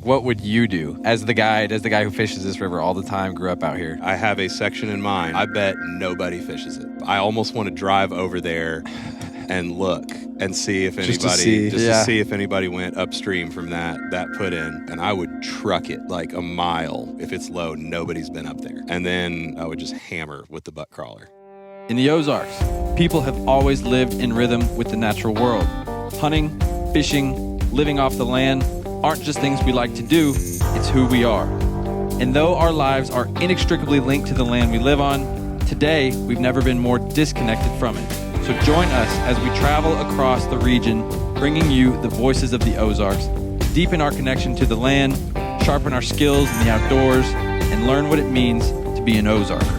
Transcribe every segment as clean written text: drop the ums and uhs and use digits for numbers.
what would you do as the guide, as the guy who fishes this river all the time, grew up out here? I have a section in mind. I bet nobody fishes it. I almost want to drive over there and look and see if anybody, to see if anybody went upstream from that put in. And I would truck it like a mile. If it's low, nobody's been up there. And then I would just hammer with the butt crawler. In the Ozarks, people have always lived in rhythm with the natural world. Hunting, fishing, living off the land aren't just things we like to do, it's who we are. And though our lives are inextricably linked to the land we live on, today we've never been more disconnected from it. So join us as we travel across the region, bringing you the voices of the Ozarks, deepen our connection to the land, sharpen our skills in the outdoors, and learn what it means to be an Ozarker.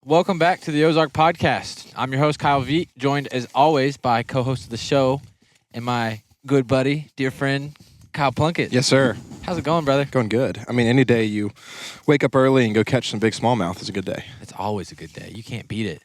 Welcome back to the Ozark Podcast. I'm your host, Kyle Veet, joined as always by co-host of the show and my good buddy, dear friend, Kyle Plunkett. Yes, sir. How's it going, brother? Going good. I mean, any day you wake up early and go catch some big smallmouth is a good day. It's always a good day. You can't beat it.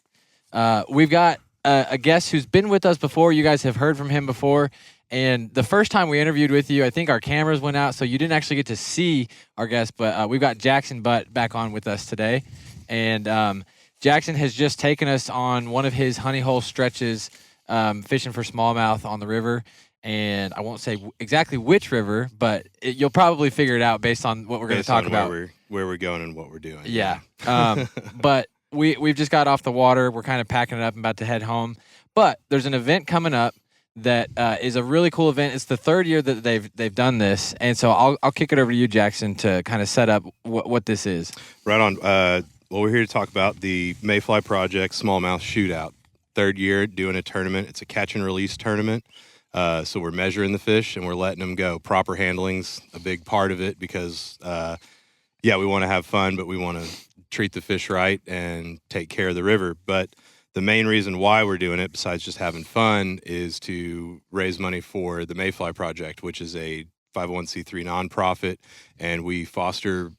We've got a guest who's been with us before. You guys have heard from him before. And the first time we interviewed with you, I think our cameras went out, so you didn't actually get to see our guest. But we've got Jackson Butt back on with us today. And Jackson has just taken us on one of his honey hole stretches, fishing for smallmouth on the river. And I won't say exactly which river, but you'll probably figure it out based on what we're going to talk about. Where we're going and what we're doing. Yeah. But we've just got off the water. We're kind of packing it up and about to head home. But there's an event coming up that is a really cool event. It's the third year that they've done this. And so I'll kick it over to you, Jackson, to kind of set up what this is. Right on. Well, we're here to talk about the Mayfly Project Smallmouth Shootout. Third year doing a tournament. It's a catch and release tournament. So we're measuring the fish and we're letting them go. Proper handling's a big part of it because, we want to have fun, but we want to treat the fish right and take care of the river. But the main reason why we're doing it, besides just having fun, is to raise money for the Mayfly Project, which is a 501c3 nonprofit, and we foster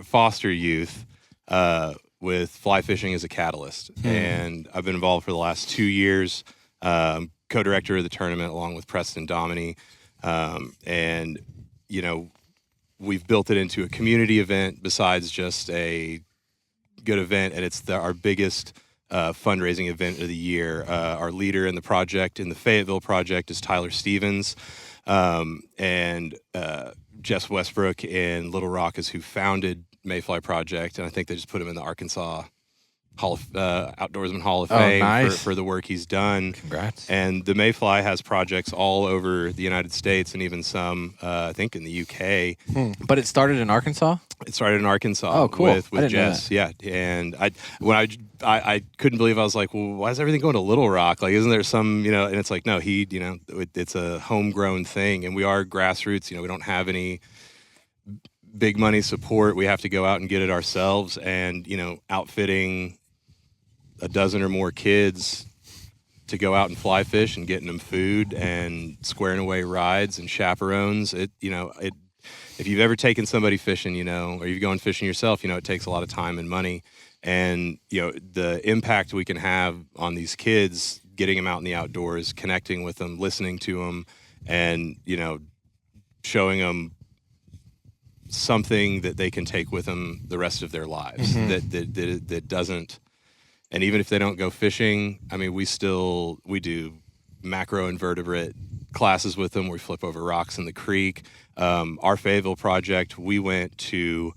foster youth with fly fishing as a catalyst. And I've been involved for the last 2 years, co-director of the tournament along with Preston Dominy. And, we've built it into a community event besides just a good event, and it's our biggest fundraising event of the year. Our leader in the project, in the Fayetteville project, is Tyler Stevens. And Jess Westbrook in Little Rock is who founded Mayfly Project, and I think they just put him in the Arkansas Outdoorsman Hall of Fame for the work he's done. Congrats. And the Mayfly has projects all over the United States and even some, I think, in the UK. But it started in Arkansas? It started in Arkansas. Oh, cool. With Jess. Yeah. And I couldn't believe, I was like, well, why is everything going to Little Rock? Like, isn't there some, and it's like, no, it's a homegrown thing. And we are grassroots. We don't have any big money support. We have to go out and get it ourselves. And, outfitting a dozen or more kids to go out and fly fish and getting them food and squaring away rides and chaperones. If you've ever taken somebody fishing, or you've gone fishing yourself, it takes a lot of time and money. And, the impact we can have on these kids, getting them out in the outdoors, connecting with them, listening to them, and, showing them something that they can take with them the rest of their lives that doesn't. And even if they don't go fishing, I mean, we do macroinvertebrate classes with them where we flip over rocks in the creek. Our Fayetteville project, we went to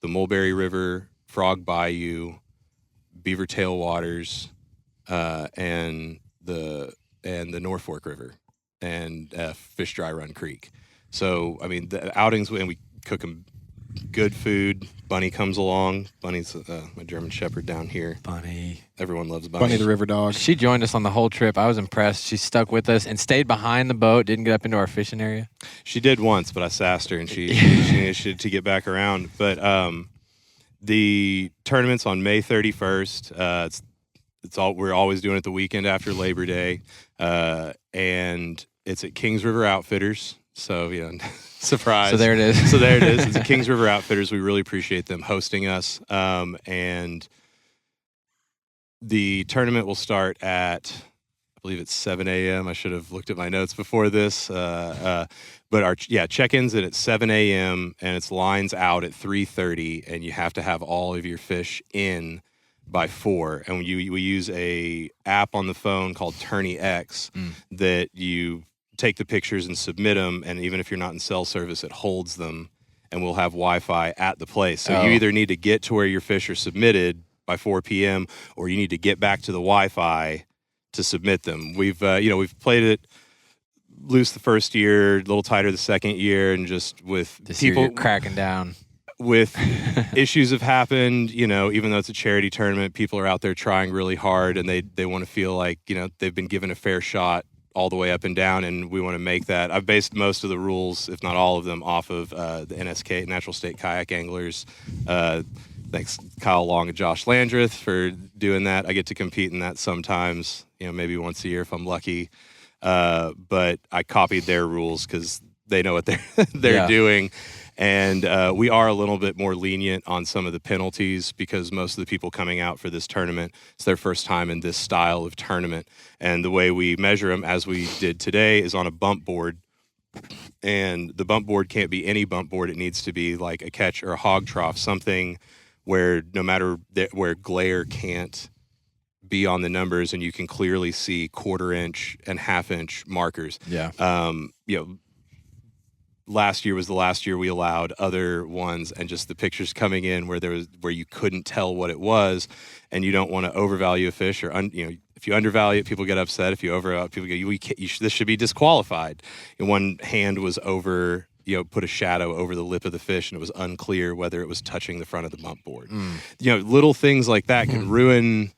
the Mulberry River, Frog Bayou, Beaver Tail Waters, and the North Fork River, and Fish Dry Run Creek. So, I mean, the outings, and we cook them good food. Bunny comes along. Bunny's my German Shepherd down here. Bunny. Everyone loves Bunny. Bunny the river dog. She joined us on the whole trip. I was impressed. She stuck with us and stayed behind the boat, didn't get up into our fishing area. She did once, but I sassed her, and she needed to get back around. But the tournament's on May 31st. We're always doing it the weekend after Labor Day. And it's at Kings River Outfitters. So, surprise. So there it is. It's the Kings River Outfitters. We really appreciate them hosting us. And the tournament will start at, I believe it's 7 a.m. I should have looked at my notes before this. But check-ins at 7 a.m. and it's lines out at 3:30, and you have to have all of your fish in by 4. And we use a app on the phone called Tourney X that you take the pictures and submit them, and even if you're not in cell service, it holds them, and we'll have Wi-Fi at the place. So you either need to get to where your fish are submitted by 4 p.m. or you need to get back to the Wi-Fi to submit them. We've played it loose the first year, a little tighter the second year, and just with people cracking down. With issues have happened, even though it's a charity tournament, people are out there trying really hard, and they want to feel like, they've been given a fair shot all the way up and down, and we want to make that. I've based most of the rules, if not all of them, off of the NSK, Natural State Kayak Anglers. Thanks Kyle Long and Josh Landreth for doing that. I get to compete in that sometimes, maybe once a year if I'm lucky. But I copied their rules because they know what they're doing. And we are a little bit more lenient on some of the penalties because most of the people coming out for this tournament, it's their first time in this style of tournament. And the way we measure them, as we did today, is on a bump board. And the bump board can't be any bump board. It needs to be like a catch or a hog trough, something where no matter where glare can't be on the numbers, and you can clearly see 1/4 inch and 1/2 inch markers. Yeah. Last year was the last year we allowed other ones, and just the pictures coming in where you couldn't tell what it was, and you don't want to overvalue a fish, or if you undervalue it, people get upset. If you overvalue it, people go, this should be disqualified. And one hand was over, put a shadow over the lip of the fish, and it was unclear whether it was touching the front of the bump board. Little things like that can ruin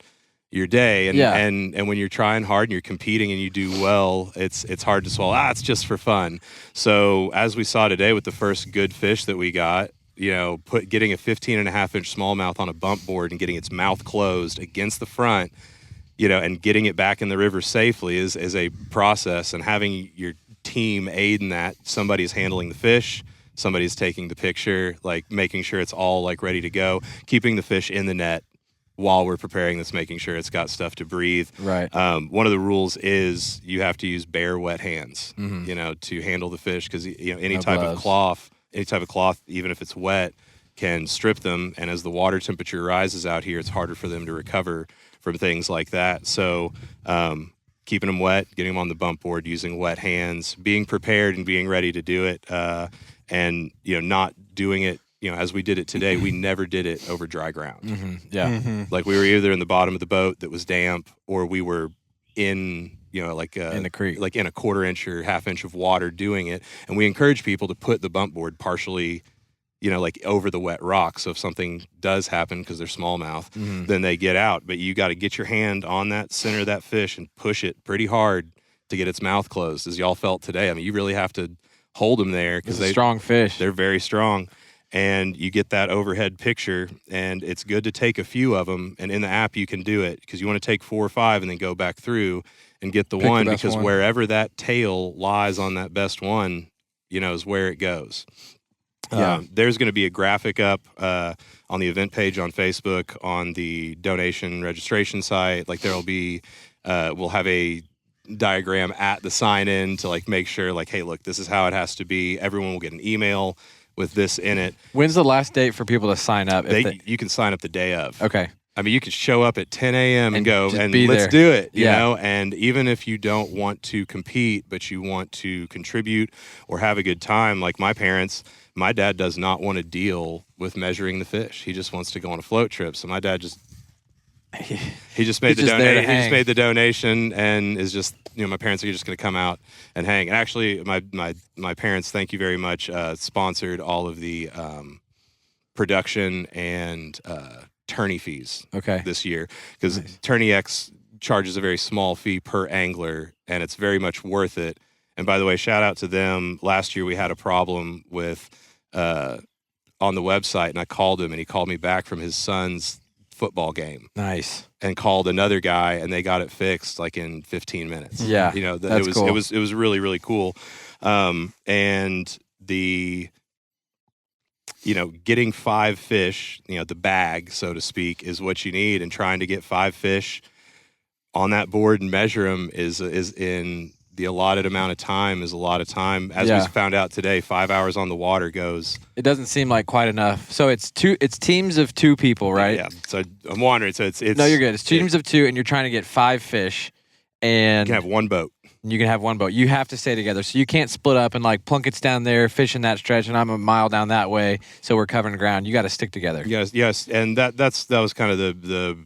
your day, and when you're trying hard and you're competing and you do well, it's hard to swallow. It's just for fun. So as we saw today with the first good fish that we got, getting a 15.5 inch smallmouth on a bump board and getting its mouth closed against the front, and getting it back in the river safely is a process. And having your team aid in that, somebody's handling the fish, somebody's taking the picture, like making sure it's all like ready to go, keeping the fish in the net while we're preparing this, making sure it's got stuff to breathe. Right. One of the rules is you have to use bare, wet hands, to handle the fish, because any type of cloth, even if it's wet, can strip them. And as the water temperature rises out here, it's harder for them to recover from things like that. So keeping them wet, getting them on the bump board, using wet hands, being prepared and being ready to do it, and not doing it. As we did it today, we never did it over dry ground. Like we were either in the bottom of the boat that was damp, or we were in, in the creek, like in a 1/4 inch or 1/2 inch of water doing it. And we encourage people to put the bump board partially, like over the wet rock. So if something does happen, because they're smallmouth, then they get out. But you got to get your hand on that center of that fish and push it pretty hard to get its mouth closed, as y'all felt today. I mean, you really have to hold them there because they're strong fish. They're very strong. And you get that overhead picture, and it's good to take a few of them. And in the app, you can do it because you want to take 4 or 5 and then go back through and get the one, because wherever that tail lies on that best one, is where it goes. There's going to be a graphic up on the event page on Facebook, on the donation registration site. Like there'll be, we'll have a diagram at the sign in to like make sure, like, hey, look, this is how it has to be. Everyone will get an email with this in it. When's the last date for people to sign up? You can sign up the day of. Okay. I mean, you could show up at 10 a.m. and go, and let's do it, you know? And even if you don't want to compete, but you want to contribute or have a good time, like my dad does not want to deal with measuring the fish. He just wants to go on a float trip. So my dad he just made the donation and is just, my parents are just going to come out and hang. And actually, my parents, thank you very much, sponsored all of the production and tourney fees this year, because Tourney X charges a very small fee per angler, and it's very much worth it. And by the way, shout out to them. Last year we had a problem with on the website, and I called him, and he called me back from his son's football game. Nice. And called another guy, and they got it fixed like in 15 minutes. Yeah. It was cool. It was really, really cool. And the, getting 5 fish, the bag, so to speak, is what you need. And trying to get 5 fish on that board and measure them is in the allotted amount of time is a lot of time. As we found out today, 5 hours on the water goes. It doesn't seem like quite enough. So it's teams of 2 people, right? Yeah. So I'm wondering. So it's no, you're good. It's teams of 2, and you're trying to get 5 fish, and you can have one boat. You can have one boat. You have to stay together, so you can't split up and like Plunkett's down there fishing that stretch, and I'm a mile down that way, so we're covering ground. You got to stick together. Yes, and that was kind of the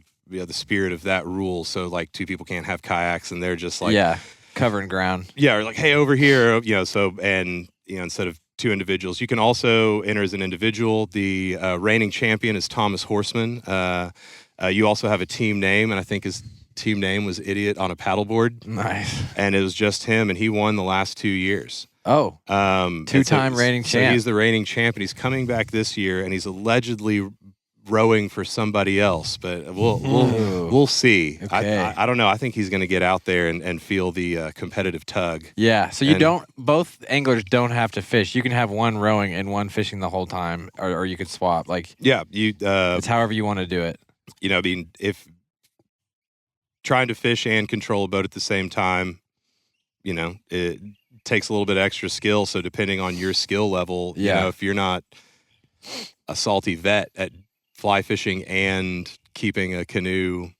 spirit of that rule. So like 2 people can't have kayaks, and they're just like covering ground. Yeah, or like, hey, over here, so, and, instead of 2 individuals, you can also enter as an individual. The reigning champion is Thomas Horseman. You also have a team name, and I think his team name was Idiot on a Paddleboard. Nice. And it was just him, and he won the last 2 years. Oh, 2-time reigning champ. So he's the reigning champ, and he's coming back this year, and he's allegedly rowing for somebody else, but we'll see. Okay. I don't know. I think he's going to get out there and feel the competitive tug. Yeah. So both anglers don't have to fish. You can have one rowing and one fishing the whole time, or you could swap. Like, it's however you want to do it. If trying to fish and control a boat at the same time, it takes a little bit of extra skill. So depending on your skill level, if you're not a salty vet at fly fishing and keeping a canoe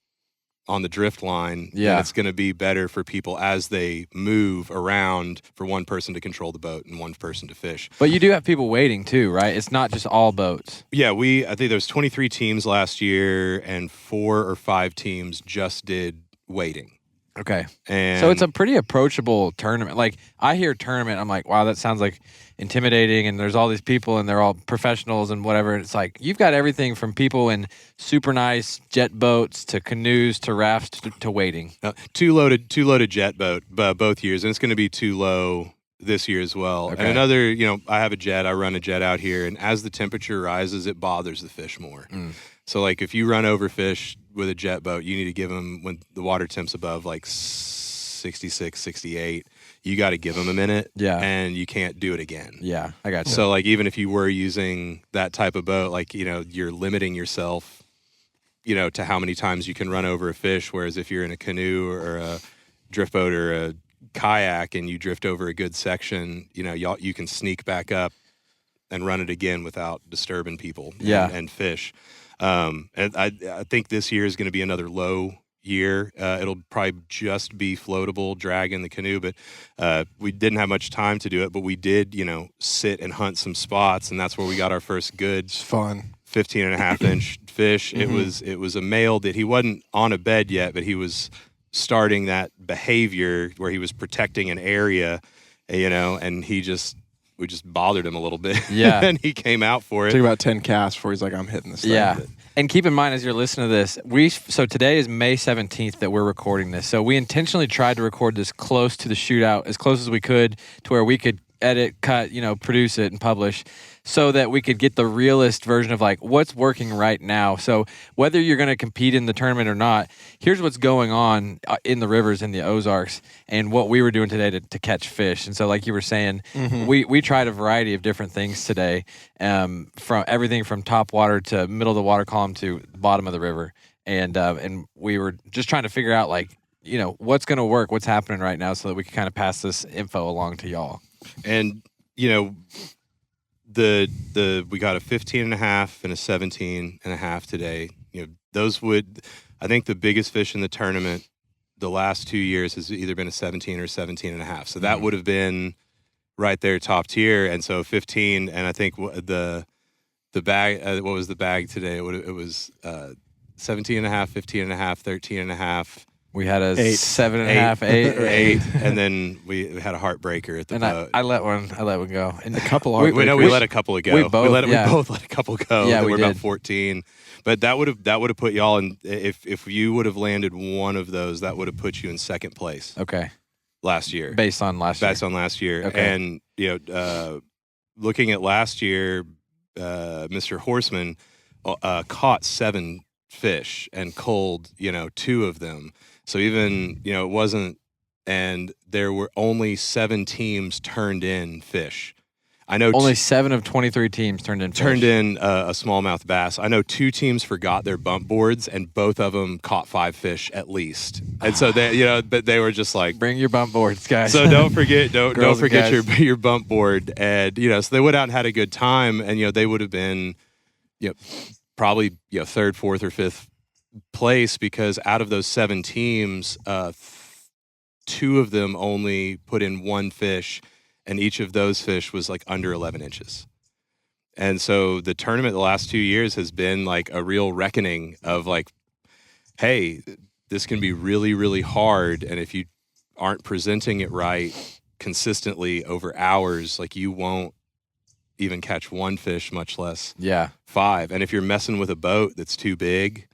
on the drift line, then it's going to be better for people as they move around for one person to control the boat and one person to fish. But you do have people waiting too, right? It's not just all boats. Yeah, I think there was 23 teams last year, and 4 or 5 teams just did waiting. Okay. And so it's a pretty approachable tournament. Like, I hear tournament, I'm like, wow, that sounds like intimidating, and there's all these people and they're all professionals and whatever. It's like you've got everything from people in super nice jet boats to canoes to rafts to waiting. 2 loaded jet boat both years, and it's going to be 2 low this year as well. Okay. And another, I have a jet. I run a jet out here, and as the temperature rises, it bothers the fish more. So like if you run over fish with a jet boat, you need to give them, when the water temp's above like 66, 68, you got to give them a minute. Yeah. And you can't do it again. Yeah, I got you. So like even if you were using that type of boat, like, you're limiting yourself, to how many times you can run over a fish. Whereas if you're in a canoe or a drift boat or a kayak and you drift over a good section, you can sneak back up and run it again without disturbing people and fish. And I think this year is going to be another low year. It'll probably just be floatable, drag in the canoe, but we didn't have much time to do it, but we did, sit and hunt some spots, and that's where we got our first good It's fun. 15.5-inch fish. It was a male that he wasn't on a bed yet, but he was starting that behavior where he was protecting an area, and we just bothered him a little bit. Yeah. And he came out for it. Took about 10 casts before he's like, I'm hitting this thing. Yeah. And keep in mind as you're listening to this, so today is May 17th that we're recording this. So we intentionally tried to record this close to the shootout, as close as we could, to where we could edit, cut, produce it and publish, so that we could get the realist version of like what's working right now. So whether you're going to compete in the tournament or not, here's what's going on in the rivers in the Ozarks and what we were doing today to catch fish. And so like you were saying, we tried a variety of different things today, from everything from top water to middle of the water column to bottom of the river. And we were just trying to figure out like, what's going to work, what's happening right now, so that we can kind of pass this info along to y'all. And, we got a 15.5 and a 17.5 today. I think the biggest fish in the tournament the last 2 years has either been a 17 or 17.5. So that would have been right there top tier. And so 15, and I think the bag, what was the bag today? It was 17.5, 15.5, 13.5. We had a 7.5, 8, and then we had a heartbreaker at the boat. I let one go. And a couple we let a couple go. We both let a couple go. Yeah, we were did. about 14. But that would have put y'all in. If you would have landed one of those, that would have put you in second place. Okay. Last year, based on last year. Okay. And looking at last year, Mr. Horseman caught 7 fish and culled 2 of them. So even, it wasn't and there were only 7 teams turned in fish. I know only 7 of 23 teams turned in a smallmouth bass. I know 2 teams forgot their bump boards, and both of them caught 5 fish at least. And so they were just like, bring your bump boards, guys. So don't forget guys. your bump board, and so they went out and had a good time, and they would have been, probably 3rd, 4th, or 5th place, because out of those 7 teams, 2 of them only put in 1 fish. And each of those fish was like under 11 inches. And so the tournament the last 2 years has been like a real reckoning of like, hey, this can be really, really hard. And if you aren't presenting it right consistently over hours, like you won't even catch 1 fish, much less 5. And if you're messing with a boat that's too big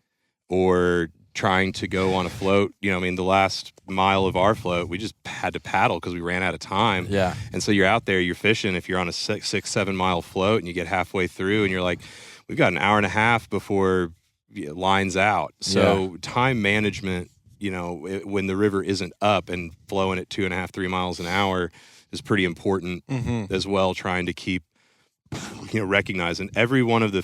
or trying to go on a float, the last mile of our float, we just had to paddle because we ran out of time. Yeah. And so you're out there, you're fishing. If you're on a 6-7 mile float and you get halfway through and you're like, we've got an hour and a half before line's out. So time management, when the river isn't up and flowing at 2.5-3 miles an hour is pretty important as well, trying to keep, recognizing every one of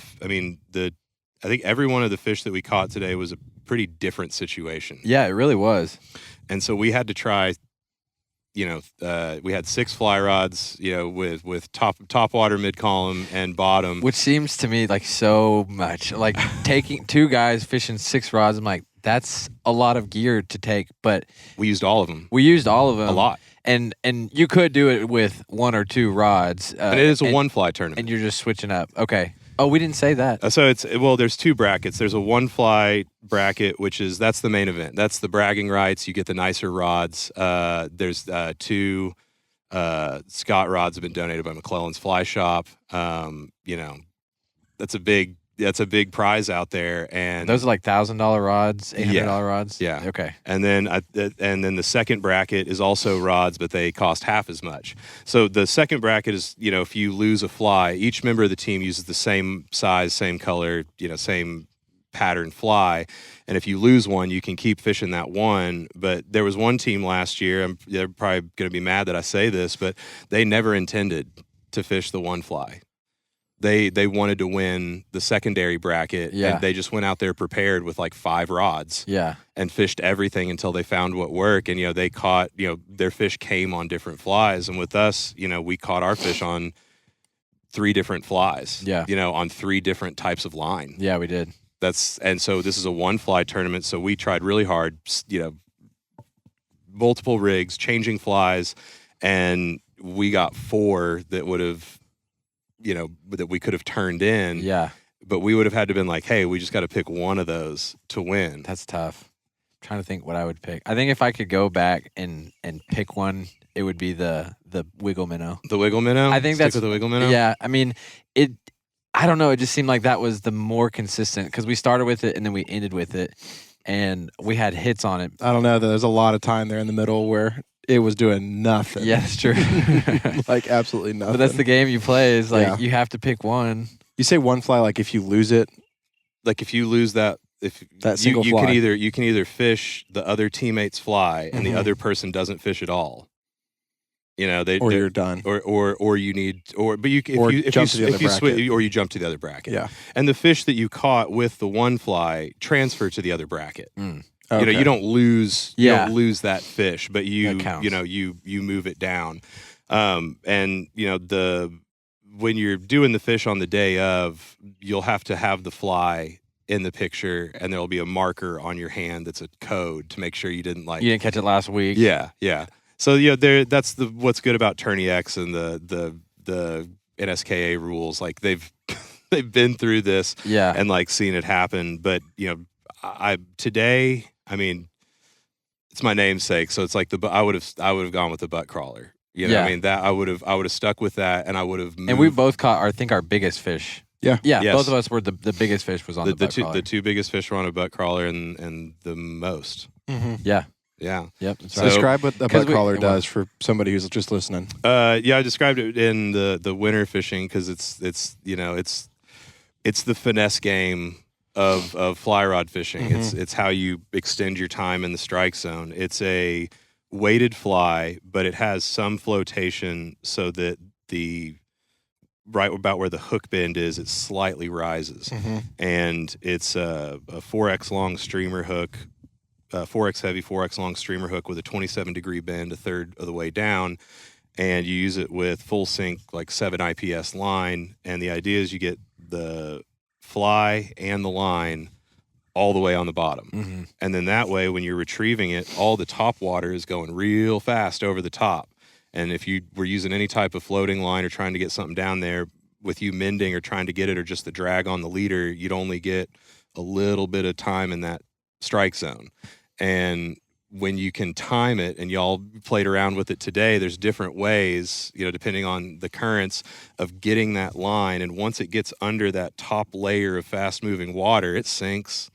I think every one of the fish that we caught today was a pretty different situation. Yeah, it really was. And so we had to try, we had 6 fly rods, with top water, mid column, and bottom. Which seems to me like so much. Like taking 2 guys fishing 6 rods, I'm like, that's a lot of gear to take. But we used all of them. A lot. And you could do it with 1 or 2 rods. But it is a 1 fly tournament. And you're just switching up. Okay. Oh, we didn't say that. So there's 2 brackets. There's a 1 fly bracket, that's the main event. That's the bragging rights. You get the nicer rods. There's 2 Scott rods have been donated by McClellan's Fly Shop. That's a big prize out there. And those are like $1,000 rods, $800 rods. Yeah. Okay. And then the second bracket is also rods, but they cost half as much. So the second bracket is, if you lose a fly, each member of the team uses the same size, same color, same pattern fly. And if you lose one, you can keep fishing that one. But there was one team last year, they're probably going to be mad that I say this, but they never intended to fish the 1 fly. They wanted to win the secondary bracket, and they just went out there prepared with like 5 rods, and fished everything until they found what worked. And they caught, their fish came on different flies, and with us, we caught our fish on 3 different flies, on 3 different types of line. Yeah, we did. And so this is a 1 fly tournament, so we tried really hard, multiple rigs, changing flies, and we got 4 that would have. That we could have turned in. Yeah. But we would have had to been like, hey, we just got to pick one of those to win. That's tough. I'm trying to think what I would pick. I think if I could go back and pick one, it would be the wiggle minnow. The wiggle minnow? I think that's with the wiggle minnow? Yeah. I mean, I don't know. It just seemed like that was the more consistent because we started with it and then we ended with it and we had hits on it. I don't know. There's a lot of time there in the middle where it was doing nothing. Yeah, that's true. Like absolutely nothing. But that's the game you play is like you have to pick one. You say 1 fly, like if you lose it, like if you lose that, single fly, you can either fish the other teammate's fly and the other person doesn't fish at all. or you're done, or you need, but you jump to the other bracket. Yeah, and the fish that you caught with the 1 fly transfer to the other bracket. Okay. You don't lose that fish, but you move it down. And when you're doing the fish on the day of, you'll have to have the fly in the picture, and there'll be a marker on your hand that's a code to make sure you didn't catch it last week. Yeah. So that's what's good about Tourney X and the NSKA rules. Like they've been through this and seen it happen. But today. I mean, it's my namesake, so it's like I would have gone with the butt crawler. I mean that I would have stuck with that, and I would have. And we both caught, I think, our biggest fish. Yeah, yes. Both of us were the biggest fish was on the butt crawler. The 2 biggest fish were on a butt crawler, and the most. Mm-hmm. Yeah. Yep. That's right. Describe what the butt crawler does for somebody who's just listening. I described it in the winter fishing because it's the finesse game of fly rod fishing. It's how you extend your time in the strike zone. It's a weighted fly, but it has some flotation so that the right about where the hook bend is, it slightly rises. And it's a 4X long streamer hook, 4X heavy, 4X long streamer hook with a 27-degree bend a third of the way down. And you use it with full sync, like 7 IPS line. And the idea is you get the fly and the line all the way on the bottom. And then that way, when you're retrieving it, all the top water is going real fast over the top. And if you were using any type of floating line or trying to get something down there, with you mending or trying to get it or just the drag on the leader, you'd only get a little bit of time in that strike zone. And when you can time it, and y'all played around with it today, there's different ways, depending on the currents of getting that line. And once it gets under that top layer of fast moving water, it sinks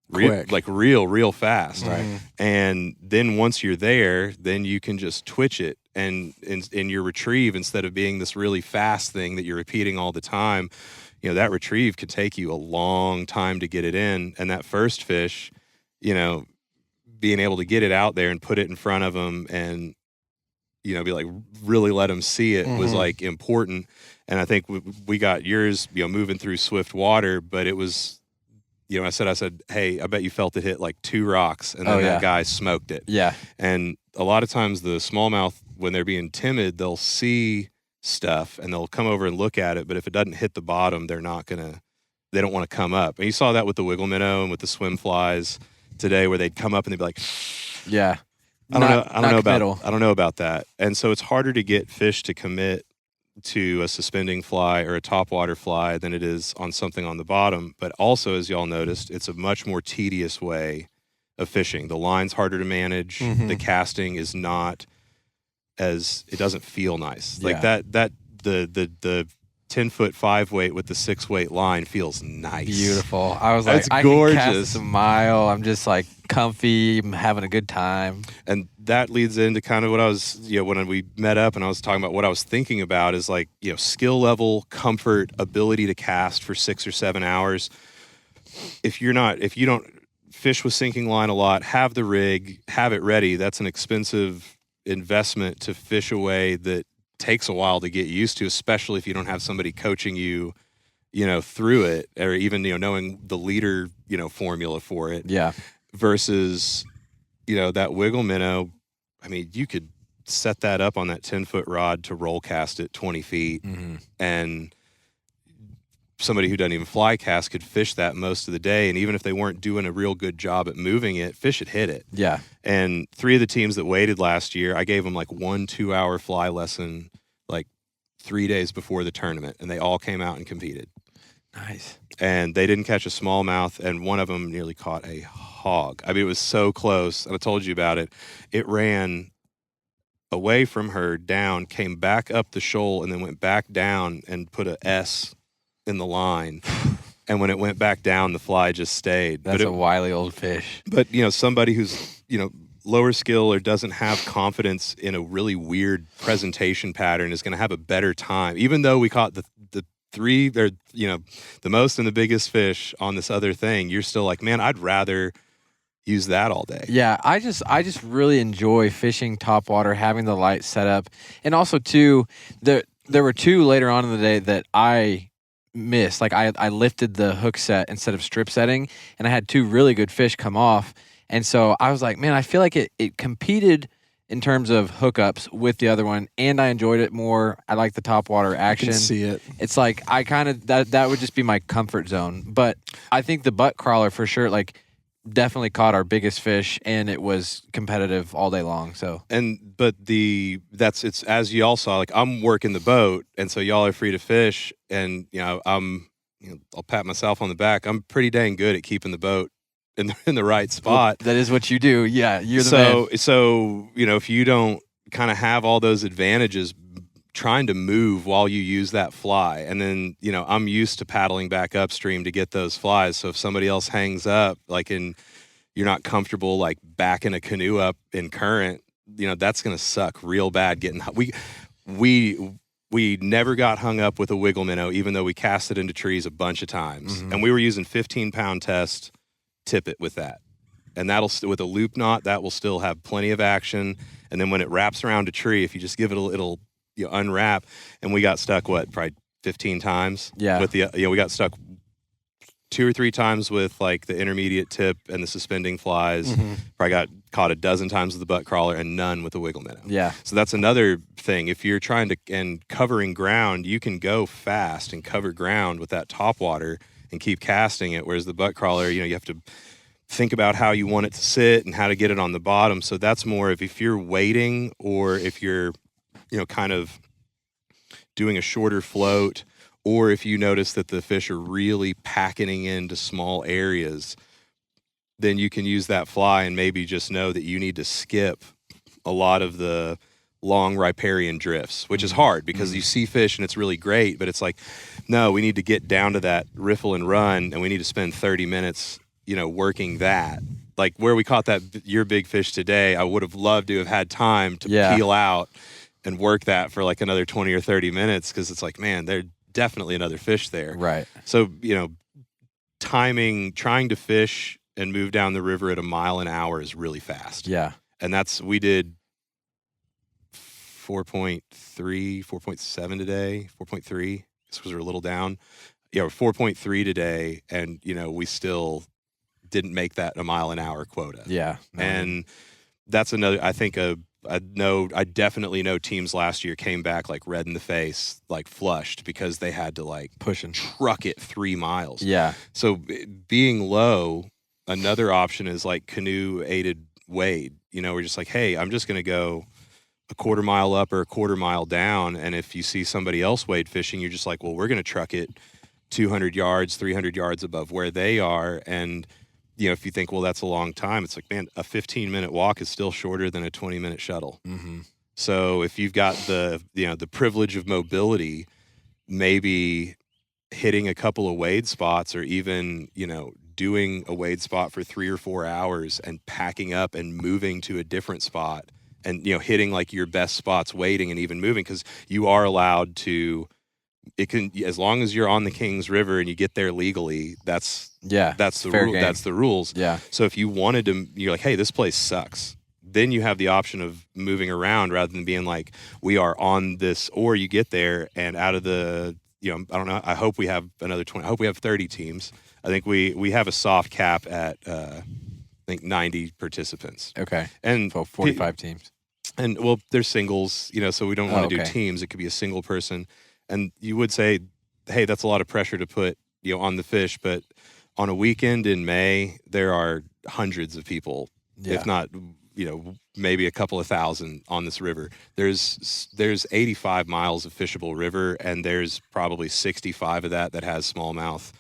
real fast. Right. And then once you're there, then you can just twitch it. And in your retrieve, instead of being this really fast thing that you're repeating all the time, that retrieve could take you a long time to get it in. And that first fish, being able to get it out there and put it in front of them and, be like, really let them see it was like important. And I think we got yours, moving through swift water, but it was, I said, hey, I bet you felt it hit like 2 rocks, and then that guy smoked it. Yeah. And a lot of times the smallmouth, when they're being timid, they'll see stuff and they'll come over and look at it. But if it doesn't hit the bottom, they don't want to come up. And you saw that with the wiggle minnow and with the swim flies today, where they'd come up and they'd be like, yeah, I don't know about that. And so it's harder to get fish to commit to a suspending fly or a topwater fly than it is on something on the bottom. But also, as y'all noticed, it's a much more tedious way of fishing. The line's harder to manage. The casting is not it doesn't feel nice. Like that the 10-foot 5-weight with the 6-weight line feels nice. Beautiful. I was like, it's gorgeous. I can cast a mile. I'm just like comfy. I'm having a good time. And that leads into kind of what I was, when we met up and I was talking about what I was thinking about is like, skill level, comfort, ability to cast for 6 or 7 hours. If you don't fish with sinking line a lot, have the rig, have it ready. That's an expensive investment to fish a way that takes a while to get used to, especially if you don't have somebody coaching you, through it, or even, knowing the leader, formula for it. Yeah. Versus, that wiggle minnow. I mean, you could set that up on that 10-foot rod to roll cast it 20 feet, and somebody who doesn't even fly cast could fish that most of the day. And even if they weren't doing a real good job at moving it, fish would hit it. Yeah. And 3 of the teams that waited last year, I gave them like 1 2-hour fly lesson, like 3 days before the tournament, and they all came out and competed. Nice. And they didn't catch a smallmouth, and one of them nearly caught a hog. I mean, it was so close, and I told you about it. It ran away from her, down, came back up the shoal, and then went back down and put a S in the line. And when it went back down, the fly just stayed. That's a wily old fish. But, somebody who's, lower skill or doesn't have confidence in a really weird presentation pattern is going to have a better time. Even though we caught the 3, they're, the most and the biggest fish on this other thing, you're still like, man, I'd rather use that all day. Yeah, I just really enjoy fishing topwater, having the light set up. And also, too, there were 2 later on in the day that I missed. Like, I lifted the hook set instead of strip setting, and I had 2 really good fish come off. And so I was like, man, I feel like it competed in terms of hookups with the other one, and I enjoyed it more. I like the topwater action. I can see it. It's like I kind of that would just be my comfort zone. But I think the butt crawler for sure, like, definitely caught our biggest fish, and it was competitive all day long. So it's as y'all saw, like, I'm working the boat, and so y'all are free to fish, and I'll pat myself on the back. I'm pretty dang good at keeping the boat in the right spot. That is what you do. Yeah, you're the man. So if you don't kind of have all those advantages, trying to move while you use that fly, and then I'm used to paddling back upstream to get those flies. So if somebody else hangs up, like, and you're not comfortable like backing a canoe up in current, that's gonna suck real bad. We never got hung up with a wiggle minnow, even though we cast it into trees a bunch of times, and we were using 15-pound test tippet with that. and with a loop knot, that will still have plenty of action. And then when it wraps around a tree, if you just give it it'll unwrap. And we got stuck probably 15 times. Yeah. With we got stuck 2 or 3 times with like the intermediate tip and the suspending flies. Probably got caught a dozen times with the butt crawler and none with the wiggle minnow. Yeah. So that's another thing. If you're trying to and covering ground, you can go fast and cover ground with that top water and keep casting it. Whereas the butt crawler, you have to think about how you want it to sit and how to get it on the bottom. So that's more of if you're waiting or if you're, kind of doing a shorter float, or if you notice that the fish are really packing into small areas, then you can use that fly and maybe just know that you need to skip a lot of the long riparian drifts, which is hard because you see fish and it's really great, but it's like, no, we need to get down to that riffle and run, and we need to spend 30 minutes, working that. Like where we caught your big fish today, I would have loved to have had time to peel out and work that for like another 20 or 30 minutes, because it's like, man, there's definitely another fish there. Right. So, trying to fish and move down the river at a mile an hour is really fast. Yeah. And we did 4.3, 4.7 today, 4.3. This was a little down. Yeah, 4.3 today. And, we still didn't make that a mile an hour quota. Yeah. No. And that's another, I think I definitely know teams last year came back like red in the face, like flushed, because they had to like push and truck it 3 miles. Yeah. So being low, another option is like canoe aided wade. We're just like, hey, I'm just going to go a quarter mile up or a quarter mile down. And if you see somebody else wade fishing, you're just like, well, we're going to truck it 200 yards, 300 yards above where they are. And if you think, well, that's a long time, it's like, man, a 15-minute walk is still shorter than a 20-minute shuttle. So if you've got the privilege of mobility, maybe hitting a couple of wade spots, or even, doing a wade spot for 3 or 4 hours and packing up and moving to a different spot and, hitting like your best spots, wading and even moving, because you are allowed to. It can, as long as you're on the Kings River and you get there legally, that's the rule. That's the rules. Yeah. So if you wanted to, you're like, hey, this place sucks. Then you have the option of moving around rather than being like, we are on this, or you get there and out of the, I don't know. I hope we have another 20. I hope we have 30 teams. I think we have a soft cap at, I think 90 participants. Okay. And so 45 teams. And well, there's singles, so we don't want to do teams. It could be a single person. And you would say, hey, that's a lot of pressure to put, on the fish. But on a weekend in May, there are hundreds of people, if not, maybe a couple of thousand on this river. There's 85 miles of fishable river, and there's probably 65 of that has smallmouth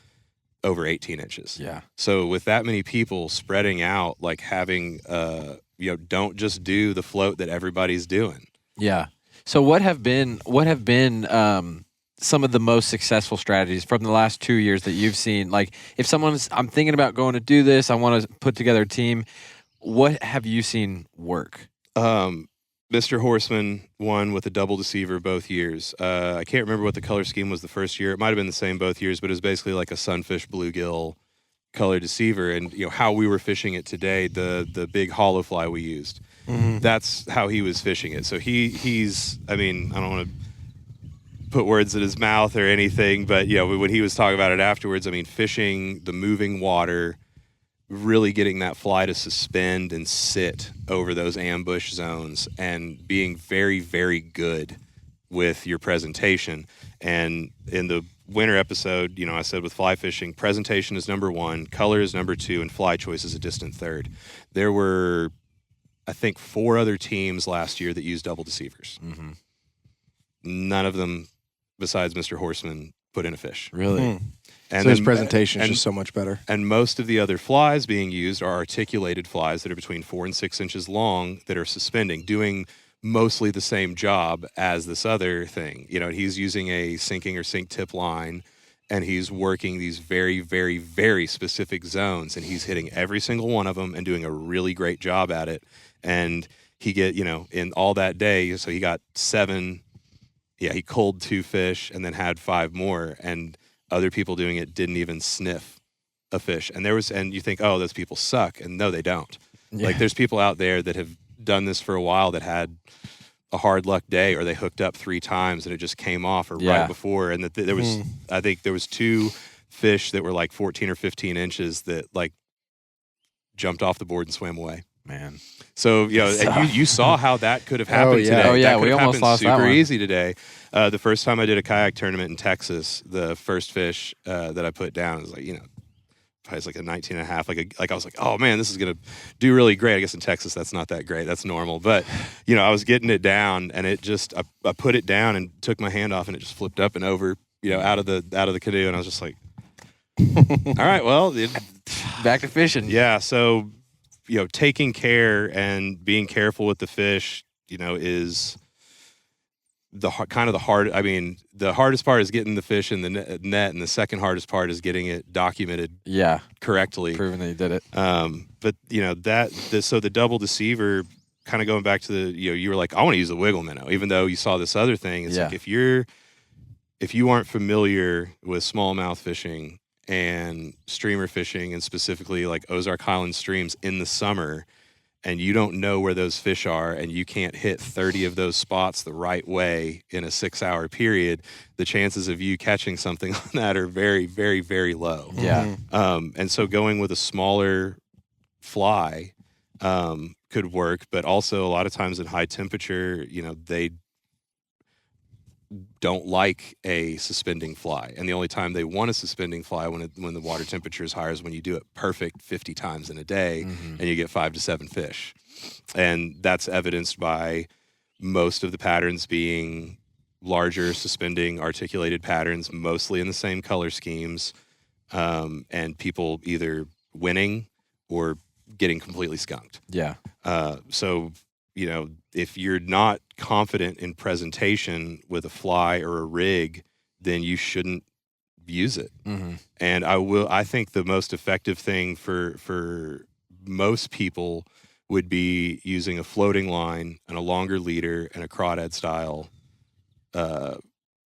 over 18 inches. Yeah. So with that many people spreading out, like having, don't just do the float that everybody's doing. Yeah. So what have been some of the most successful strategies from the last 2 years that you've seen? Like, if I'm thinking about going to do this, I want to put together a team. What have you seen work? Mr. Horseman won with a double deceiver both years. I can't remember what the color scheme was the first year. It might have been the same both years, but it was basically like a sunfish bluegill color deceiver. And how we were fishing it today, the big hollow fly we used. That's how he was fishing it. So he's, I don't want to put words in his mouth or anything, but when he was talking about it afterwards, fishing the moving water, really getting that fly to suspend and sit over those ambush zones, and being very, very good with your presentation. And in the winter episode, I said with fly fishing, presentation is number 1, color is number 2, and fly choice is a distant third. There were, I think, 4 other teams last year that used double deceivers. None of them, besides Mr. Horseman, put in a fish. Really? And so his presentation is just so much better. And most of the other flies being used are articulated flies that are between 4 and 6 inches long that are suspending, doing mostly the same job as this other thing. He's using a sinking or sink tip line, and he's working these very, very, very specific zones, and he's hitting every single one of them and doing a really great job at it. And he in all that day, so he got 7. Yeah, he culled 2 fish and then had 5 more, and other people doing it didn't even sniff a fish. And you think, oh, those people suck. And no, they don't. Yeah. Like there's people out there that have done this for a while that had a hard luck day, or they hooked up 3 times and it just came off, or right before. And that there was, I think there was 2 fish that were like 14 or 15 inches that like jumped off the board and swam away. Man. So, and you saw how that could have happened today. Oh, yeah. That We almost lost that one. super easy today. The first time I did a kayak tournament in Texas, the first fish that I put down was like, it's like a 19 and a half. Like I was like, oh man, this is going to do really great. I guess in Texas, that's not that great. That's normal. But, I was getting it down, and it just, I put it down and took my hand off, and it just flipped up and over, out of the canoe. And I was just like, all right, well, back to fishing. Yeah. So, taking care and being careful with the fish, is the hard. I mean, the hardest part is getting the fish in the net, and the second hardest part is getting it documented. Correctly, proving that you did it. But so the double deceiver, kind of going back to you were like, I want to use the wiggle minnow, even though you saw this other thing. It's like if you aren't familiar with smallmouth fishing and streamer fishing, and specifically like Ozark Highland streams in the summer, and you don't know where those fish are, and you can't hit 30 of those spots the right way in a 6-hour period, the chances of you catching something on that are very, very, very low. Yeah. And so going with a smaller fly could work, but also a lot of times in high temperature, they don't like a suspending fly, and the only time they want a suspending fly when the water temperature is higher is when you do it perfect 50 times in a day, and you get 5 to 7 fish, and that's evidenced by most of the patterns being larger suspending articulated patterns, mostly in the same color schemes, and people either winning or getting completely skunked. So if you're not confident in presentation with a fly or a rig, then you shouldn't use it. And I think the most effective thing for most people would be using a floating line and a longer leader and a crawdad style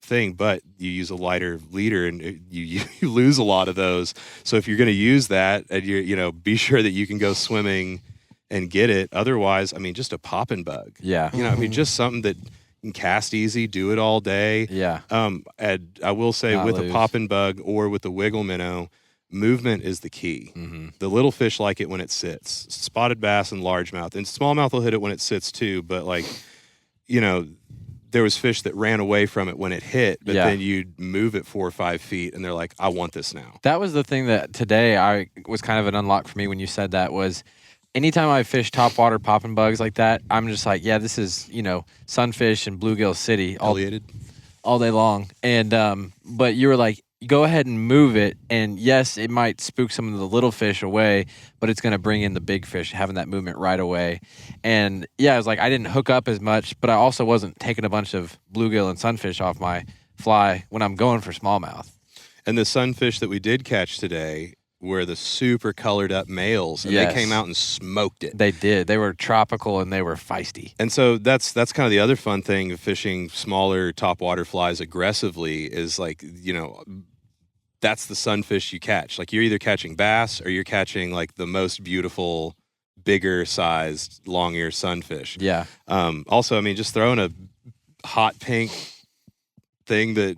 thing, but you use a lighter leader and you lose a lot of those. So if you're going to use that, and be sure that you can go swimming and get it. Otherwise, I mean, just a popping bug. Just something that can cast easy, do it all day. And I will say, not with a popping bug or with the wiggle minnow, movement is the key. The little fish like it when it sits. Spotted bass and largemouth, and smallmouth will hit it when it sits too. But there was fish that ran away from it when it hit, but then you'd move it 4 or 5 feet, and they're like, I want this now. That was the thing that today was kind of an unlock for me when you said that was, anytime I fish topwater popping bugs like that, I'm just like, yeah, this is, sunfish and bluegill city all day long. And but you were like, go ahead and move it, and yes, it might spook some of the little fish away, but it's going to bring in the big fish, having that movement right away. And I was like, I didn't hook up as much, but I also wasn't taking a bunch of bluegill and sunfish off my fly when I'm going for smallmouth. And the sunfish that we did catch today were the super colored up males, and they came out and smoked it. They did. They were tropical and they were feisty. And so that's kind of the other fun thing of fishing smaller topwater flies aggressively is like, that's the sunfish you catch. Like you're either catching bass or you're catching like the most beautiful, bigger sized long ear sunfish. Also, I mean, just throwing a hot pink thing that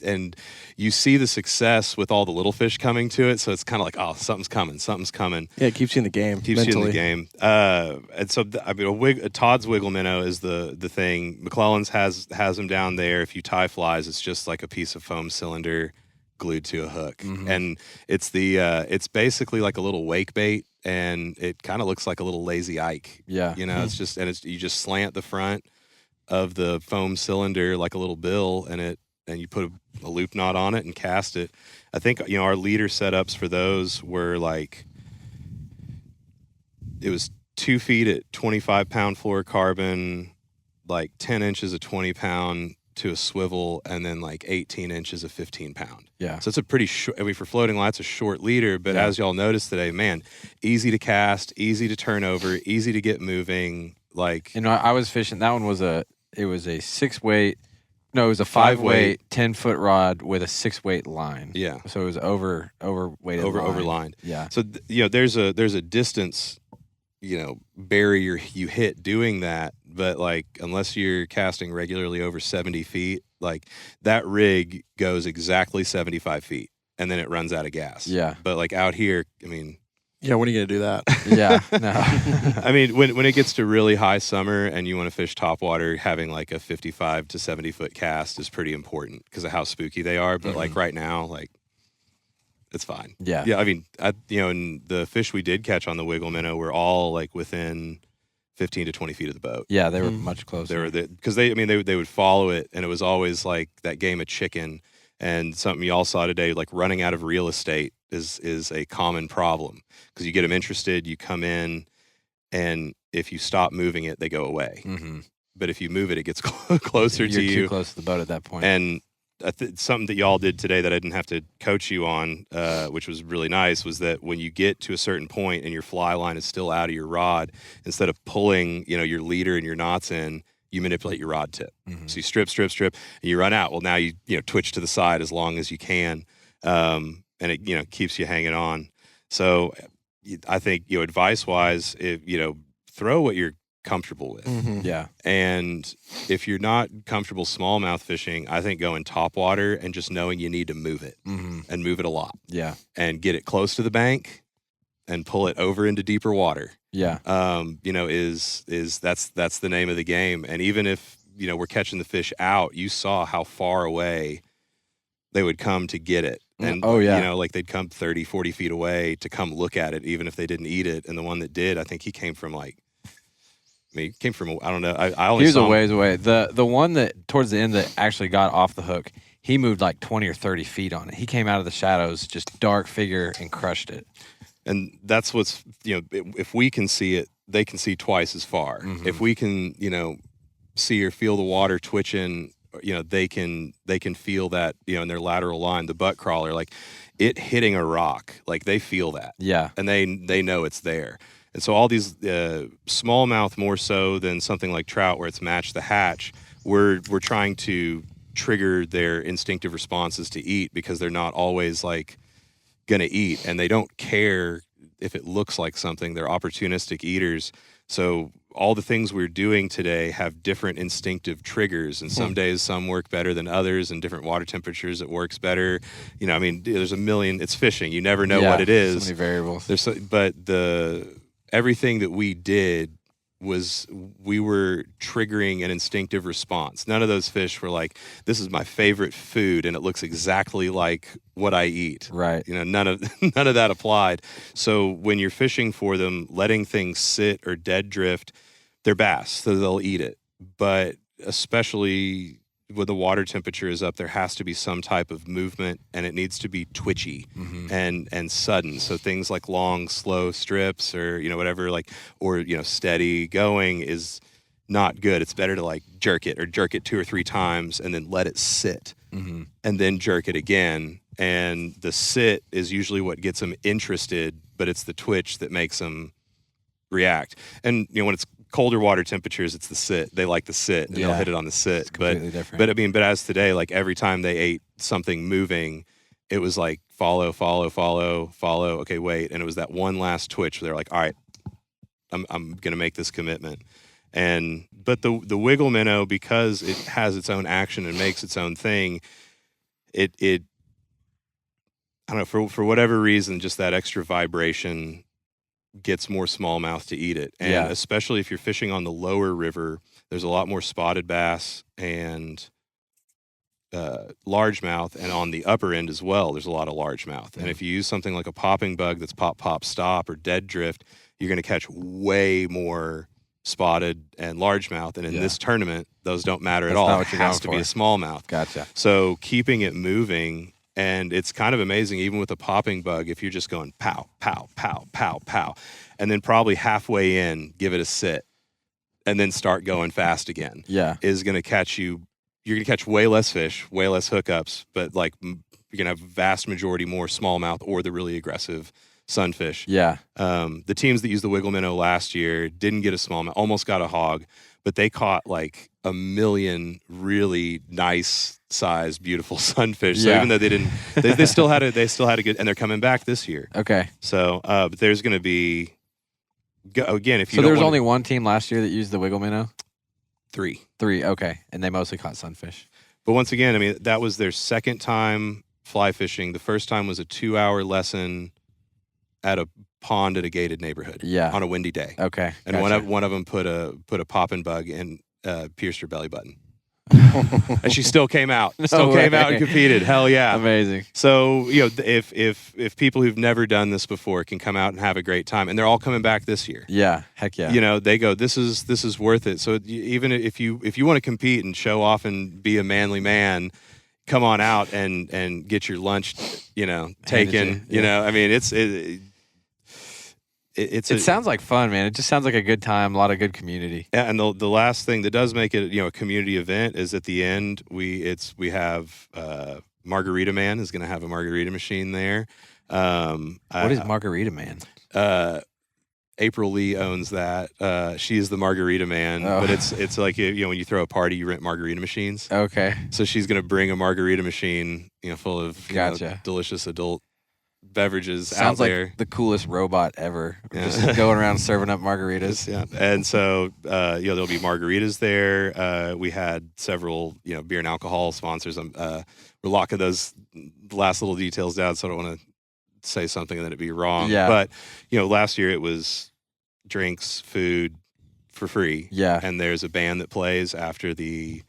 and you see the success with all the little fish coming to it, so it's kind of like, oh, something's coming. Yeah, it keeps you in the game. And so Todd's wiggle minnow is the thing. McClellan's has them down there. If you tie flies, it's just like a piece of foam cylinder glued to a hook, and it's it's basically like a little wake bait, and it kind of looks like a little lazy Ike. It's just, and you just slant the front of the foam cylinder like a little bill, and you put a loop knot on it and cast it. I think our leader setups for those were like, it was 2 feet at 25-pound fluorocarbon, like 10 inches of 20-pound to a swivel, and then like 18 inches of 15-pound. So it's a pretty short. I mean, for floating line, it's a short leader, but as y'all noticed today, man, easy to cast, easy to turn over, easy to get moving. Like, I was fishing. That one was it was a 6-weight No, it was a 5-weight, 10-foot rod with a 6-weight line. Yeah. So it was overweighted overlined. Yeah. So there's a distance, barrier you hit doing that, but like unless you're casting regularly over 70 feet, like that rig goes exactly 75 feet and then it runs out of gas. Yeah. But like out here, I mean, yeah, when are you gonna do that? Yeah. No. I mean, when it gets to really high summer and you want to fish topwater, having like a 55 to 70 foot cast is pretty important because of how spooky they are. But like right now, like it's fine. Yeah. Yeah. I mean, and the fish we did catch on the wiggle minnow were all like within 15 to 20 feet of the boat. Yeah, they were much closer. They were because they would follow it, and it was always like that game of chicken. And something you all saw today, like running out of real estate is a common problem because you get them interested, you come in, and if you stop moving it, they go away. Mm-hmm. But if you move it, it gets closer to you. You're too close to the boat at that point. And something that y'all did today that I didn't have to coach you on, which was really nice, was that when you get to a certain point and your fly line is still out of your rod, instead of pulling, your leader and your knots in, you manipulate your rod tip. Mm-hmm. So you strip, and you run out. Well, now you twitch to the side as long as you can, and it keeps you hanging on. So I think advice wise, if throw what you're comfortable with. Mm-hmm. Yeah. And if you're not comfortable smallmouth fishing, I think go in topwater and just knowing you need to move it and move it a lot. Yeah. And get it close to the bank and pull it over into deeper water. Yeah. Is that's the name of the game. And even if, we're catching the fish out, you saw how far away they would come to get it. And, like they'd come 30, 40 feet away to come look at it, even if they didn't eat it. And the one that did, I think he came from I don't know. I only he was saw a ways away. The one that towards the end that actually got off the hook, he moved like 20 or 30 feet on it. He came out of the shadows, just dark figure, and crushed it. And that's what's, if we can see it, they can see twice as far. Mm-hmm. If we can, see or feel the water twitching, they can feel that, in their lateral line, the butt crawler, like it hitting a rock, like they feel that. Yeah. And they know it's there. And so all these smallmouth, more so than something like trout where it's match the hatch, we're trying to trigger their instinctive responses to eat because they're not always like going to eat, and they don't care if it looks like something. They're opportunistic eaters. So all the things we're doing today have different instinctive triggers, and some days some work better than others, and different water temperatures it works better. There's a million. It's fishing. You never know what it is. So many variables. But everything that we did was we were triggering an instinctive response. None of those fish were like, this is my favorite food and it looks exactly like what I eat. Right. None of that applied. So when you're fishing for them, letting things sit or dead drift, they're bass, so they'll eat it. But especially when the water temperature is up, there has to be some type of movement, and it needs to be twitchy and sudden. So things like long, slow strips, or whatever, or steady going is not good. It's better to jerk it 2 or 3 times and then let it sit, and then jerk it again. And the sit is usually what gets them interested, but it's the twitch that makes them react. And when it's colder water temperatures, it's the sit. They like the sit, and they'll hit it on the sit. It's completely different. But as today, every time they ate something moving, it was like follow. Okay, wait, and it was that one last twitch where they're like, all right, I'm gonna make this commitment. But the wiggle minnow, because it has its own action and makes its own thing, it I don't know, for whatever reason, just that extra vibration gets more smallmouth to eat it. And especially if you're fishing on the lower river, there's a lot more spotted bass and largemouth, and on the upper end as well, there's a lot of largemouth. And if you use something like a popping bug that's pop, stop, or dead drift, you're going to catch way more spotted and largemouth. And in this tournament, those don't matter at all. It has to be a smallmouth. Gotcha. So keeping it moving. And it's kind of amazing, even with a popping bug, if you're just going pow, pow, pow, pow, pow, and then probably halfway in, give it a sit, and then start going fast again. Is going to catch you. You're going to catch way less fish, way less hookups, but you're going to have vast majority more smallmouth or the really aggressive sunfish. Yeah. The teams that used the wiggle minnow last year didn't get a smallmouth, almost got a hog, but they caught like a million really nice sized, beautiful sunfish. So even though they still had a good, and they're coming back this year. Okay. So, but there's going to be, again, if you so don't there was wanna, only one team last year that used the wiggle minnow? 3. Okay. And they mostly caught sunfish. But once again, I mean, that was their second time fly fishing. The first time was a 2-hour lesson at a pond at a gated neighborhood. Yeah. On a windy day. Okay. And gotcha. one of them put a popping bug and pierced her belly button. And she still came out. Came out and competed. Hell yeah. Amazing. So, if people who've never done this before can come out and have a great time, and they're all coming back this year. Yeah. Heck yeah. They go, this is worth it. So even if you want to compete and show off and be a manly man, come on out and get your lunch, taken. I mean, it sounds like fun, man. It just sounds like a good time, a lot of good community. Yeah, and the last thing that does make it, a community event is at the end we have Margarita Man is going to have a margarita machine there. What is Margarita Man? April Lee owns that. She's the Margarita Man, but it's like when you throw a party, you rent margarita machines. Okay. So she's going to bring a margarita machine, full of delicious adult beverages Sounds out there. Like the coolest robot ever. Just going around serving up margaritas. Yeah. And so there'll be margaritas there. We had several beer and alcohol sponsors. We're locking those last little details down, so I don't want to say something and then it'd be wrong. Yeah. But last year it was drinks, food for free. Yeah. And there's a band that plays after the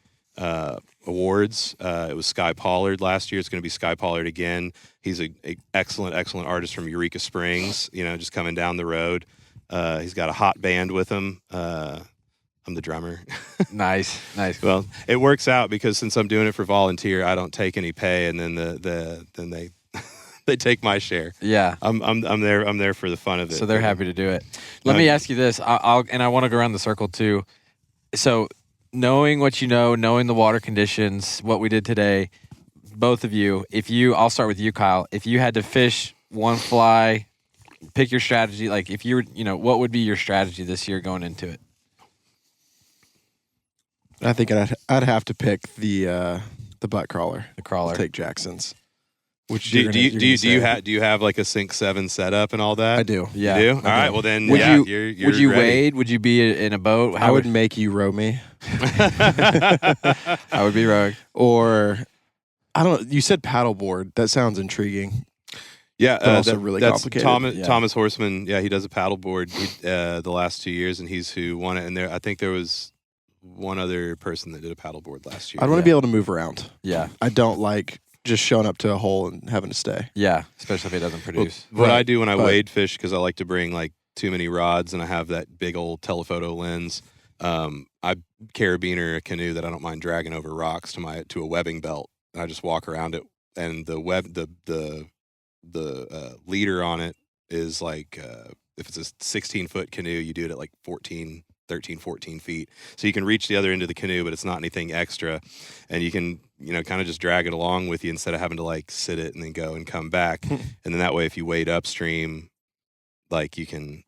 awards. It was Sky Pollard last year. It's going to be Sky Pollard again. He's an excellent artist from Eureka Springs, just coming down the road. He's got a hot band with him. I'm the drummer. Nice. Well, it works out because since I'm doing it for volunteer, I don't take any pay, and then then they they take my share. Yeah. I'm there for the fun of it. So they're happy to do it. Let me ask you this. I want to go around the circle too. So knowing what knowing the water conditions, what we did today, both of you, I'll start with you, Kyle. If you had to fish one fly, pick your strategy. Like if you were, what would be your strategy this year going into it? I think I'd have to pick the butt crawler. The crawler. I'll take Jackson's. Which do you have like a Sync 7 setup and all that? I do. Yeah. You do? All right. Well then, would you would you wade? Would you be in a boat? I would make you row me. I would be rowing. Or I don't. You said paddleboard. That sounds intriguing. Yeah, but also really complicated. Thomas Horseman. Yeah, he does a paddleboard the last 2 years, and he's who won it. And I think there was one other person that did a paddleboard last year. I'd want to be able to move around. Yeah, I don't like just showing up to a hole and having to stay. Yeah, especially if it doesn't produce. What I do when I wade fish, because I like to bring like too many rods, and I have that big old telephoto lens. I carabiner a canoe that I don't mind dragging over rocks to a webbing belt, and I just walk around it. And the leader on it is like if it's a 16-foot canoe, you do it at like 13, 14 feet. So you can reach the other end of the canoe, but it's not anything extra. And you can, kind of just drag it along with you instead of having to like sit it and then go and come back. And then that way, if you wade upstream, like you can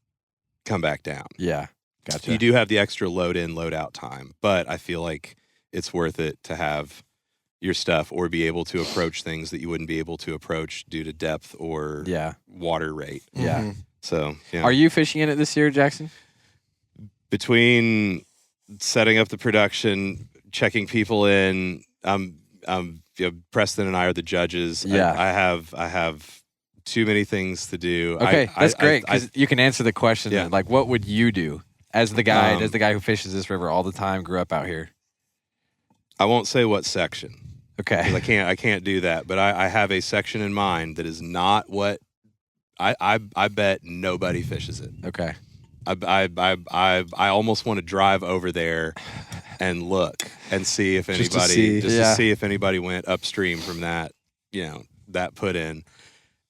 come back down. Yeah. Gotcha. You do have the extra load in, load out time, but I feel like it's worth it to have your stuff or be able to approach things that you wouldn't be able to approach due to depth or water rate. Yeah. Mm-hmm. So, Are you fishing in it this year, Jackson? Between setting up the production, checking people in, Preston and I are the judges. Yeah. I have too many things to do. Okay, that's great because you can answer the question. Yeah. Like, what would you do as the guide, as the guy who fishes this river all the time, grew up out here? I won't say what section. Okay. Because I can't do that. But I have a section in mind that is not what I bet nobody fishes it. Okay. I almost want to drive over there and look and see if anybody to see if anybody went upstream from that, that put in.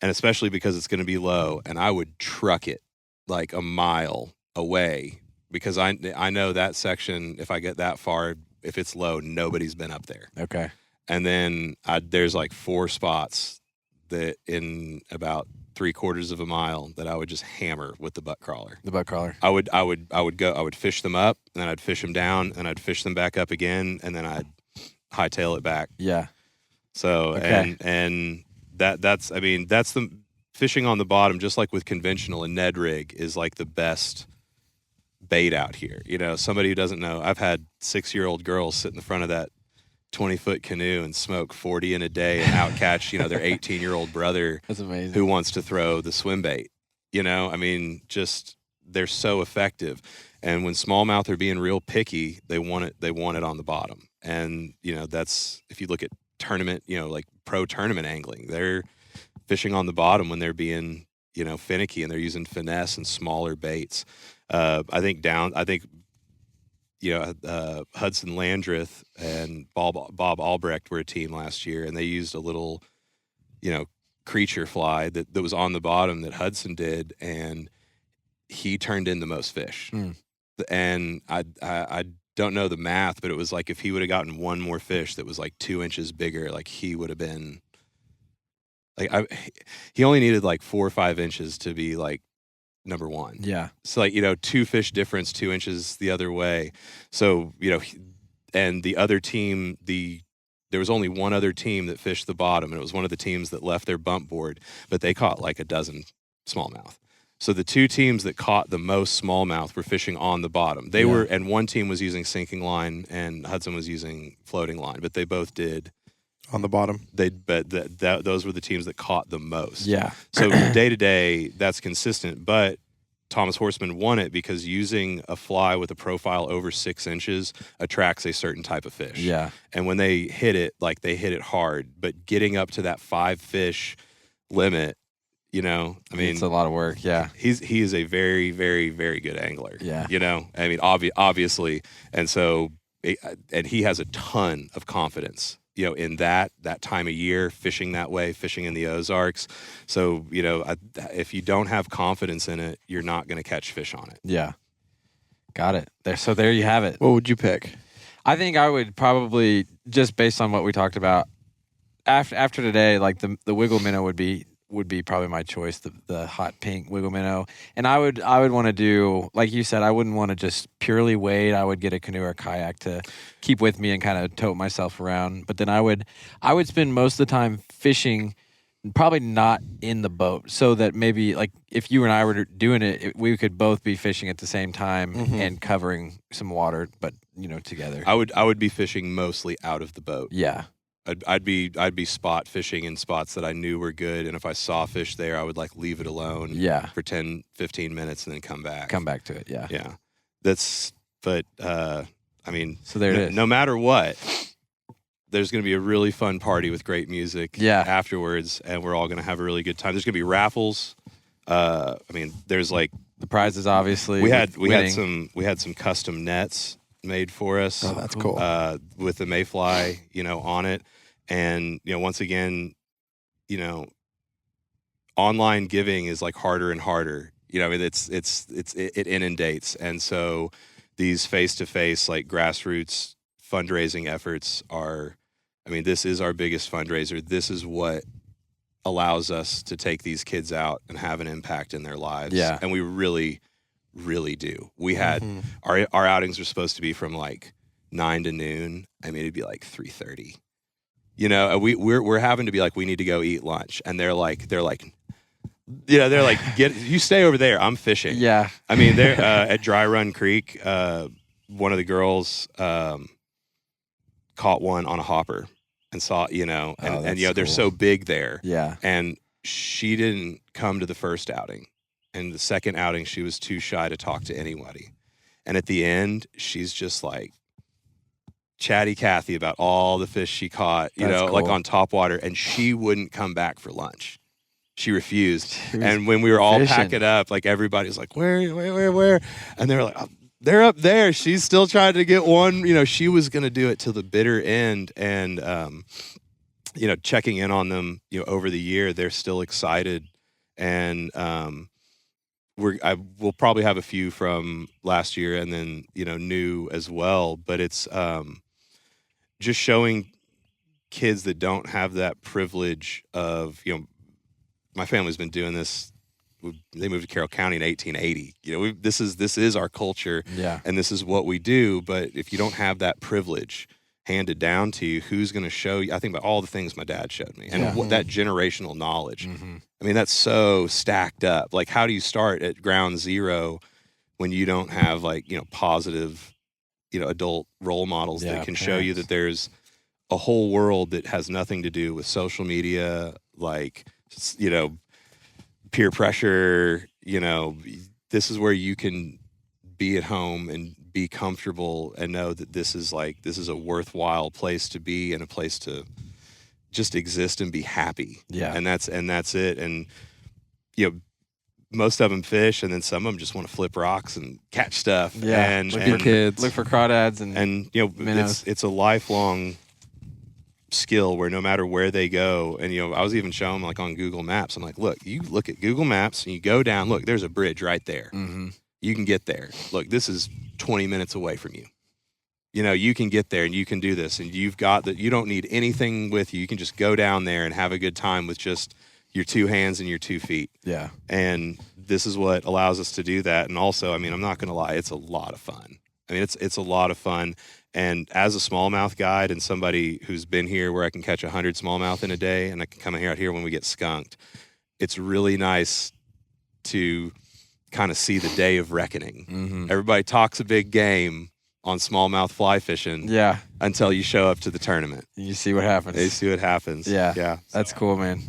And especially because it's going to be low, and I would truck it like a mile away because I know that section, if I get that far, if it's low, nobody's been up there. Okay. And then there's like 4 spots that in about 3/4 of a mile that I would just hammer with the butt crawler. The butt crawler. I would fish them up, and then I'd fish them down, and I'd fish them back up again, and then I'd hightail it back. Yeah. So Okay. and that's the fishing on the bottom, just like with conventional, a Ned rig is like the best bait out here. You know, somebody who doesn't know, I've had 6-year-old girls sit in the front of that 20-foot canoe and smoke 40 in a day and outcatch, you know, their 18-year-old brother That's amazing. who wants to throw the swim bait. You know, I mean, just they're so effective. And when smallmouth are being real picky, they want it on the bottom. And, you know, that's, if you look at tournament, you know, like pro tournament angling, they're fishing on the bottom when they're being, you know, finicky, and they're using finesse and smaller baits. I think Hudson Landreth and Bob Albrecht were a team last year, and they used a little, you know, creature fly that was on the bottom that Hudson did, and he turned in the most fish. And I don't know the math, but it was like if he would have gotten one more fish that was like 2 inches bigger, like he would have been like, he only needed like 4 or 5 inches to be like number one. Yeah. So like, you know, 2 fish difference, 2 inches the other way. So, you know, and the other team, there was only one other team that fished the bottom, and it was one of the teams that left their bump board, but they caught like a dozen smallmouth. So the 2 teams that caught the most smallmouth were fishing on the bottom. They were, and one team was using sinking line, and Hudson was using floating line, but they both did on the bottom. Those were the teams that caught the most. Yeah. So day to day, that's consistent. But Thomas Horseman won it because using a fly with a profile over 6 inches attracts a certain type of fish. Yeah. And when they hit it, like they hit it hard. But getting up to that 5 fish lit, you know, I mean, it's a lot of work. Yeah. He is a very, very, very good angler. Yeah. You know, I mean, obviously. And so, and he has a ton of confidence, you know, in that time of year, fishing that way, fishing in the Ozarks. So, you know, if you don't have confidence in it, you're not going to catch fish on it. Yeah. Got it. So there you have it. What would you pick? I think I would probably, just based on what we talked about, after today, like the wiggle minnow would be probably my choice, the hot pink wiggle minnow. And I would want to do, like you said, I wouldn't want to just purely wade. I would get a canoe or a kayak to keep with me and kind of tote myself around. But then I would spend most of the time fishing, probably not in the boat, so that maybe like if you and I were doing it, we could both be fishing at the same time and covering some water, but you know, together. I would be fishing mostly out of the boat. Yeah. I'd be spot fishing in spots that I knew were good, and if I saw fish there, I would like leave it alone for 10, 15 minutes and then come back to it. Yeah. Yeah. But I mean, so there it is. No matter what, there's going to be a really fun party with great music afterwards, and we're all going to have a really good time. There's going to be raffles. I mean, there's like the prizes, obviously. We had some custom nets made for us. Oh, that's cool. With the Mayfly, you know, on it. And, you know, once again, you know, online giving is like harder and harder. You know, I mean, it inundates. And so these face-to-face, like grassroots fundraising efforts are, I mean, this is our biggest fundraiser. This is what allows us to take these kids out and have an impact in their lives. Yeah. And we really, really do. We had our outings were supposed to be from like 9 to noon. I mean, it'd be like 3:30. You know, we're having to be like, we need to go eat lunch, and they're like, you know, they're like, you stay over there. I'm fishing. Yeah. I mean, they're at Dry Run Creek. One of the girls caught one on a hopper and saw, you know, and you know, they're so big there. Yeah. And she didn't come to the first outing. And the second outing, she was too shy to talk to anybody. And at the end, she's just like chatty Cathy about all the fish she caught, you know, like on top water. And she wouldn't come back for lunch. She refused. And when we were all packing up, like everybody was like, where? And they were like, oh, they're up there. She's still trying to get one. You know, she was going to do it till the bitter end. And, you know, checking in on them, you know, over the year, they're still excited. And, we'll probably have a few from last year and then, you know, new as well. But it's just showing kids that don't have that privilege of, you know, my family's been doing this. They moved to Carroll County in 1880. This is our culture, and this is what we do. But if you don't have that privilege handed down to you, who's going to show you? I think about all the things my dad showed me, and what that generational knowledge. I mean, that's so stacked up. Like, how do you start at ground zero when you don't have positive, adult role models that can show you that there's a whole world that has nothing to do with social media, peer pressure. This is where you can be at home and be comfortable and know that this is a worthwhile place to be and a place to just exist and be happy. And that's it. And most of them fish, and then some of them just want to flip rocks and catch stuff. And kids look for crawdads and minnows. It's a lifelong skill where no matter where they go, and I was even showing them on Google Maps. I'm like, look, you look at Google Maps and you go down. Look, there's a bridge right there. You can get there. Look, this is 20 minutes away from you. You can get there and you can do this, and you've got that. You don't need anything with you. You can just go down there and have a good time with just your 2 hands and your 2 feet. And this is what allows us to do that. And also, I mean, I'm not going to lie, it's a lot of fun. I mean, it's a lot of fun. And as a smallmouth guide and somebody who's been here where I can catch 100 smallmouth in a day, and I can come out here when we get skunked, it's really nice to kind of see the day of reckoning. Everybody talks a big game on smallmouth fly fishing until you show up to the tournament. You see what happens. They see what happens. That's cool, man.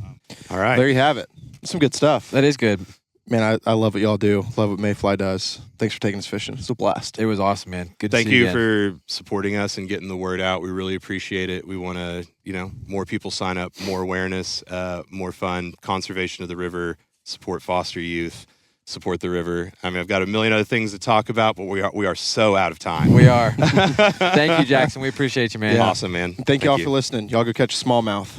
All right. There you have it. Some good stuff. That is good. Man, I love what y'all do. Love what Mayfly does. Thanks for taking us fishing. It's a blast. It was awesome, man. Good to Thank see you you again. for supporting us and getting the word out. We really appreciate it. We want to, more people sign up, more awareness, more fun, conservation of the river, support foster youth, support the river. I mean, I've got a million other things to talk about, but we are so out of time. We are. Thank you, Jackson. We appreciate you, man. Awesome, man. Thank y'all for listening. Y'all go catch a smallmouth.